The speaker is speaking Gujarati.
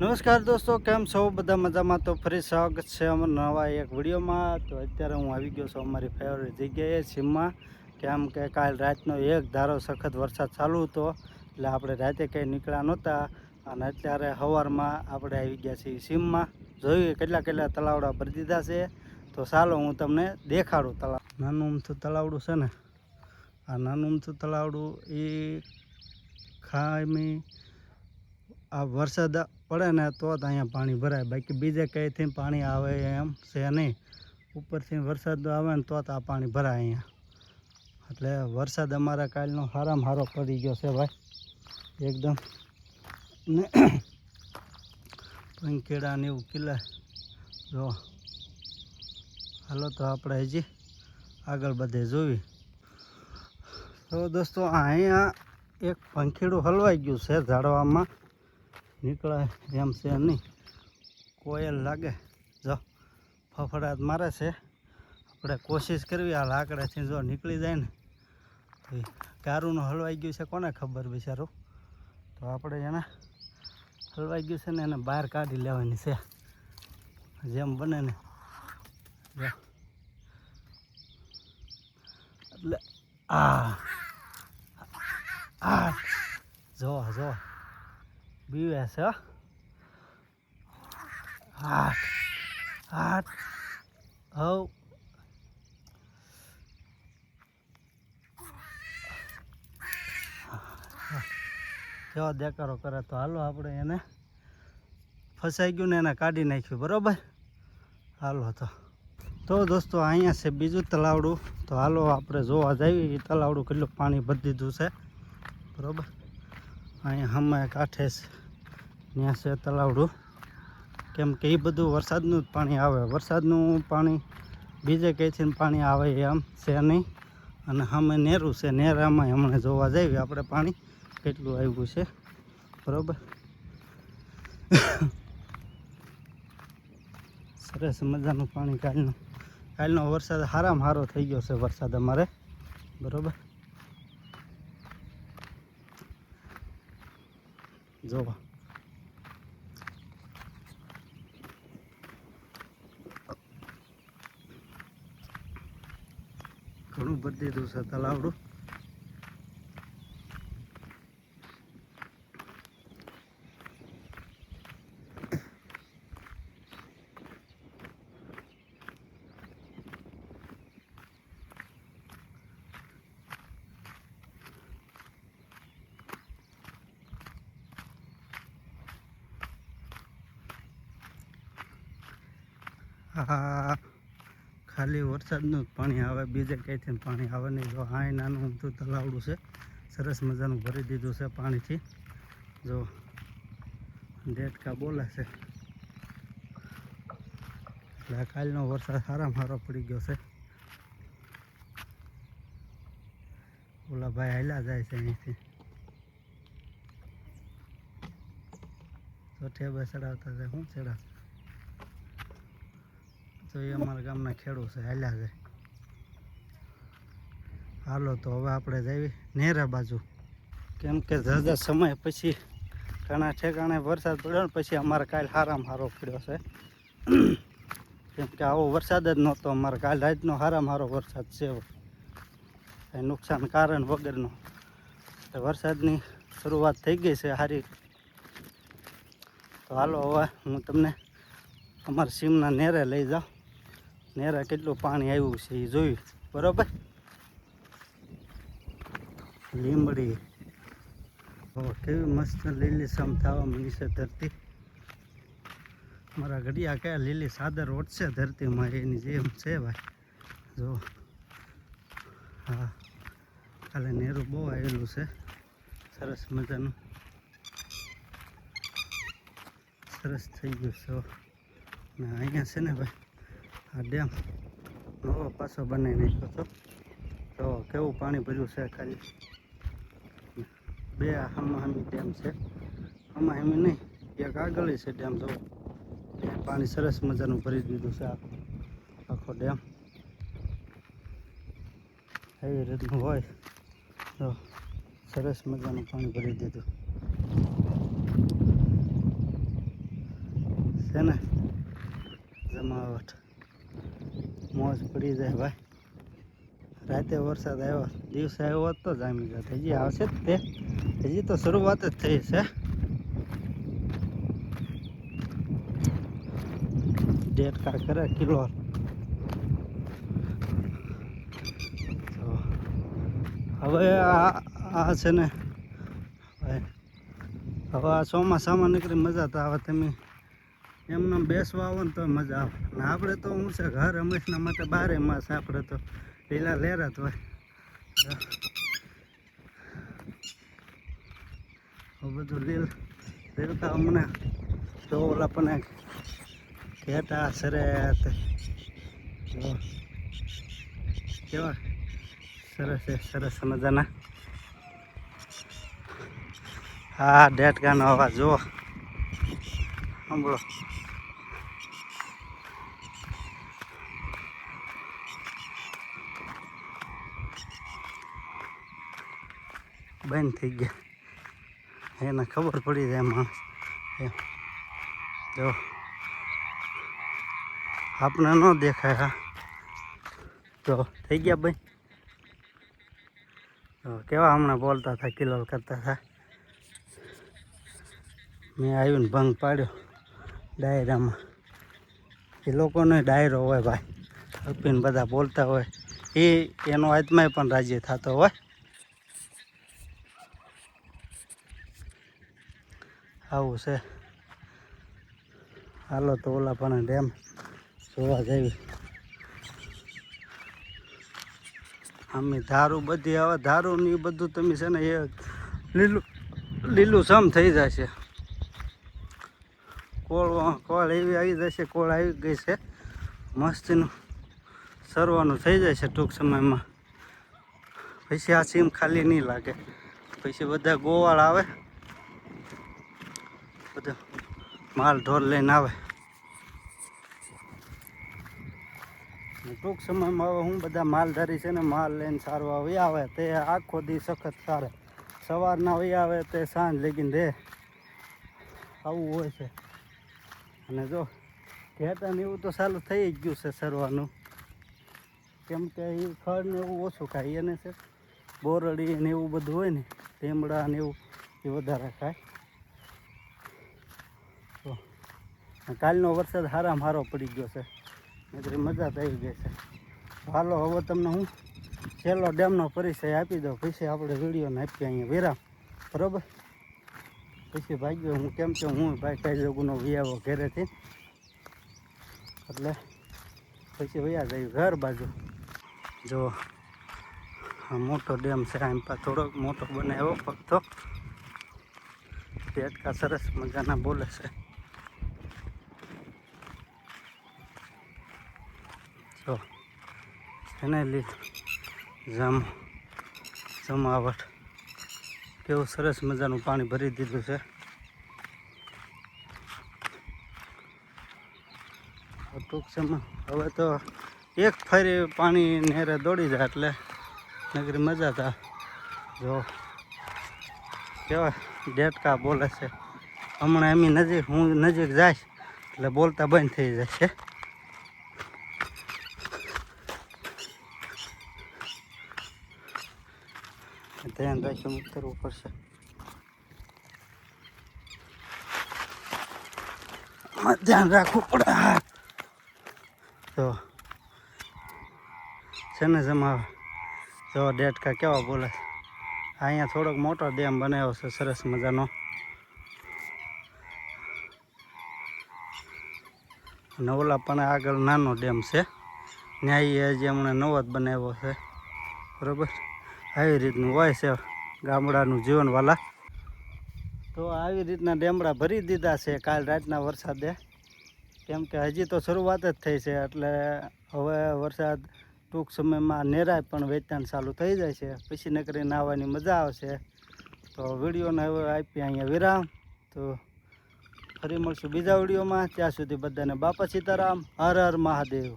નમસ્કાર દોસ્તો, કેમ છો બધા મજામાં? તો ફરી સ્વાગત છે અમારા નવા એક વિડીયોમાં. તો અત્યારે હું આવી ગયો છું અમારી ફેવરેટ જગ્યાએ સીમમાં. કેમ કે કાલ રાતનો એક ધારો સખત વરસાદ ચાલુ હતો, એટલે આપણે રાતે કંઈ નીકળ્યા નહોતા. અને અત્યારે સવારમાં આપણે આવી ગયા છીએ સીમમાં. જોઈએ કેટલા કેટલા તલાવડા ભરી દીધા છે. તો ચાલો હું તમને દેખાડું તલાવ. નાનું અમથું તલાવડું છે ને, આ નાનું અમથું તલાવડું એ ખામી આ વરસાદ પડે ને તો જ અહીંયા પાણી ભરાય, બાકી બીજે કંઈથી પાણી આવે એમ છે નહીં. ઉપરથી વરસાદ આવે ને તો જ આ પાણી ભરાય અહીંયા. એટલે વરસાદ અમારા કાલનો સારામાં સારો પડી ગયો છે ભાઈ, એકદમ ને પંખેડા ને એવું કિલ્લે જો. હાલો તો આપણે હજી આગળ બધે જોવી. તો દોસ્તો અહીંયા એક પંખીડું હલવાઈ ગયું છે, ઝાડવામાં નીકળે એમ છે નહીં. કોયલ લાગે જો ફફડાટ મારે છે. આપણે કોશિશ કરવી આ લાકડાથી જો નીકળી જાય ને તો ગારુંનું હલવાઈ ગયું છે, કોને ખબર બિચારું. તો આપણે એને હલવાઈ ગયું છે ને એને બહાર કાઢી લેવાની છે જેમ બને ને. એટલે આ જો જો બીવે છે. હાથ હાથ હવ કેવા દેકારો કરે. તો હાલો આપણે એને ફસાઈ ગયું ને એને કાઢી નાખ્યું, બરાબર. હાલો તો દોસ્તો અહીંયા છે બીજું તલાવડું. તો હાલો આપણે જોવા જઈએ એ તલાવડું કેટલું પાણી ભરી દીધું છે, બરાબર. અહીંયા હમણાં કાંઠે ત્યાં છે તલાવડું. કેમ કે એ બધું વરસાદનું જ પાણી આવે, વરસાદનું પાણી બીજે કંઈથી પાણી આવે એમ છે નહીં. અને સામે નેરું છે, નેરામાં હમણાં જોવા જઈએ આપણે પાણી કેટલું આવ્યું છે, બરાબર. સરસ મજાનું પાણી કાલનો વરસાદ સારામાં સારો થઈ ગયો છે વરસાદ અમારે, બરાબર. જોવા ઘણું ભરી દીધું છે તલાવડું. આ ખાલી વરસાદનું જ પાણી આવે, બીજે કંઈથી પાણી આવે નહીં. જો આ નાનું અમથું તલાવડું છે, સરસ મજાનું ભરી દીધું છે પાણીથી. જો ડેટકા બોલે છે. એટલે આ કાલનો વરસાદ સારામાં સારો પડી ગયો છે. ઓલા ભાઈ હાલ્યા જાય છે અહીંથી, તો ઠેબે ચડાવતા જાય. શું ચડાવતા તો એ અમારા ગામના ખેડૂત છે, હાલ્યા જાય. હાલો તો હવે આપણે જઈએ નેરા બાજુ. કેમ કે ઝાઝા સમય પછી ઘણા ઠેકાણે વરસાદ પડ્યો ને પછી અમારે કાલ સારામાં સારો પડ્યો છે. કેમ કે આવો વરસાદ જ નહોતો અમારે કાલ રાતનો સારામાં સારો વરસાદ છે, કંઈ નુકસાન કારણ વગરનો. વરસાદની શરૂઆત થઈ ગઈ છે સારી. તો હાલો હવે હું તમને અમારા સીમના નેરે લઈ જાઉં. નેરા કેટલું પાણી આવ્યું છે એ જોયું, બરાબર. લીમડી કેવી મસ્ત લીલીછમ થવા માંડી છે ધરતી. મારા ઘડિયા કયા લીલી સાદર ઓટશે ધરતીમાં એની જેમ છે ભાઈ. જો હા, કાલે નેરું બહુ આવેલું છે, સરસ મજાનું સરસ થઈ ગયું છે. ને અહીંયા છે ને ભાઈ આ ડેમ નવો પાછો બનાવી નાખ્યો હતો. તો કેવું પાણી ભર્યું છે. ખાલી બે હમાહમી ડેમ છે, હમાહમી નહીં, એક આગળ છે ડેમ. જો પાણી સરસ મજાનું ભરી દીધું છે આખો ડેમ. એવી રીતનું હોય તો સરસ મજાનું પાણી ભરી દીધું. છે ને જમાવટ મોજ પડી જાય ભાઈ. રાતે વરસાદ આવ્યો, દિવસે આવ્યો હોત તો જામી જાત. હજી આવશે જ તે, હજી તો શરૂઆત જ થઈ છે. ડેટકા કરે કિલો. હવે આ છે ને ભાઈ, હવે આ ચોમાસામાં નીકળી મજા તો આવે. તમે એમને બેસવા આવો ને તો મજા આવે. ને આપણે તો હું છે ઘર હંમેશના માટે બારે માસ આપણે તો લીલા લહેરા જ હોય. બધું લીલકા અમને તો ઓલા પણ ઘેટા સરે કેવા સરસ છે, સરસ મજાના. હા, ડેટકાનો અવાજ જુઓ, સાંભળો. બંધ થઈ ગયા, એને ખબર પડી જાય માણસ. જો આપણે ન દેખાય. હા, તો થઈ ગયા ભાઈ. કેવા હમણાં બોલતા હતા, કિલોલ કરતા હતા. મેં આવીને ભંગ પાડ્યો ડાયરામાં. એ લોકોનો ડાયરો હોય ભાઈ, અપીને બધા બોલતા હોય, એનો આત્માય પણ રાજી થતો હોય. આવું છે. હાલો તો ઓલા પણ ડેમ જોવા જઈએ. આમ ધારું બધી હવે ધારું ને એ બધું તમે છે ને એ લીલું સમ થઈ જાય છે. કોળ એવી આવી જશે, કોળ આવી ગઈ છે. મસ્તીનું સરવાનું થઈ જાય છે ટૂંક સમયમાં. પછી આ સીમ ખાલી નહીં લાગે. પછી બધા ગોવાળ આવે, બધો માલ ઢોર લઈને આવે. ટૂંક સમયમાં હવે હું બધા માલધારી છે ને માલ લઈને સારવા વહી આવે. તે આખો દી સખત સારે. સવારના વહી આવે તે સાંજ લગીને રહે. આવું હોય છે. અને જો ઘેટા ને એવું તો ચાલુ થઈ જ ગયું છે સરવાનું. કેમ કે એ ખડ ને એવું ઓછું ખાય. એને છે બોરડી ને એવું બધું હોય ને, લીમડા ને એવું એ વધારે ખાય. તો કાલનો વરસાદ હારામાં હારો પડી ગયો છે, એટલે મજા થઈ ગઈ છે. હાલો હવે તમને હું છેલ્લો ડેમનો પરિચય આપી દઉં, પછી આપણે વિડીયોને આપીએ અહીંયા વિરામ, બરાબર. પછી ભાગ્યો હું, કેમ કે હું ભાઈ કઈ લોકોનો વિયાવો ઘરેથી, એટલે પછી વયા જાય ઘર બાજુ. જો આ મોટો ડેમ છે, એમ પા થોડોક મોટો બનાવ્યો ફક્ત. ડેટકા સરસ મજાના બોલે છે. જો એને જમાવટ કેવું સરસ મજાનું પાણી ભરી દીધું છે. ટૂંક સમય હવે તો એક ફરી પાણી નેરે દોડી જાય એટલે નગરી મજા થાય. જો કેવા ડેટકા બોલે છે. હમણાં એમની નજીક હું નજીક જઈશ એટલે બોલતા બંધ થઈ જશે. ધ્યાન રાખીને ઉતરવું પડશે. ધ્યાન રાખવું પડે. તો છે ને જમાવે. જો ડેટકા કેવા બોલે. અહીંયા થોડોક મોટો ડેમ બનાવ્યો છે સરસ મજાનો. અને ઓલા પણ આગળ નાનો ડેમ છે, ન્યાય હજી હમણાં નવો જ બનાવ્યો છે, બરાબર. આવી રીતનું હોય છે ગામડાનું જીવનવાલા. તો આવી રીતના ડેમડા ભરી દીધા છે કાલ રાતના વરસાદે. કેમ કે હજી તો શરૂઆત જ થઈ છે, એટલે હવે વરસાદ ટૂંક સમયમાં નેરાય પણ વેચાણ ચાલુ થઈ જાય છે. પછી નકરી નાહવાની મજા આવશે. તો વિડીયોને હવે આપીએ અહીંયા વિરામ. તો ફરી મળશું બીજા વિડીયોમાં. ત્યાં સુધી બધાને બાપા સીતારામ, હર હર મહાદેવ.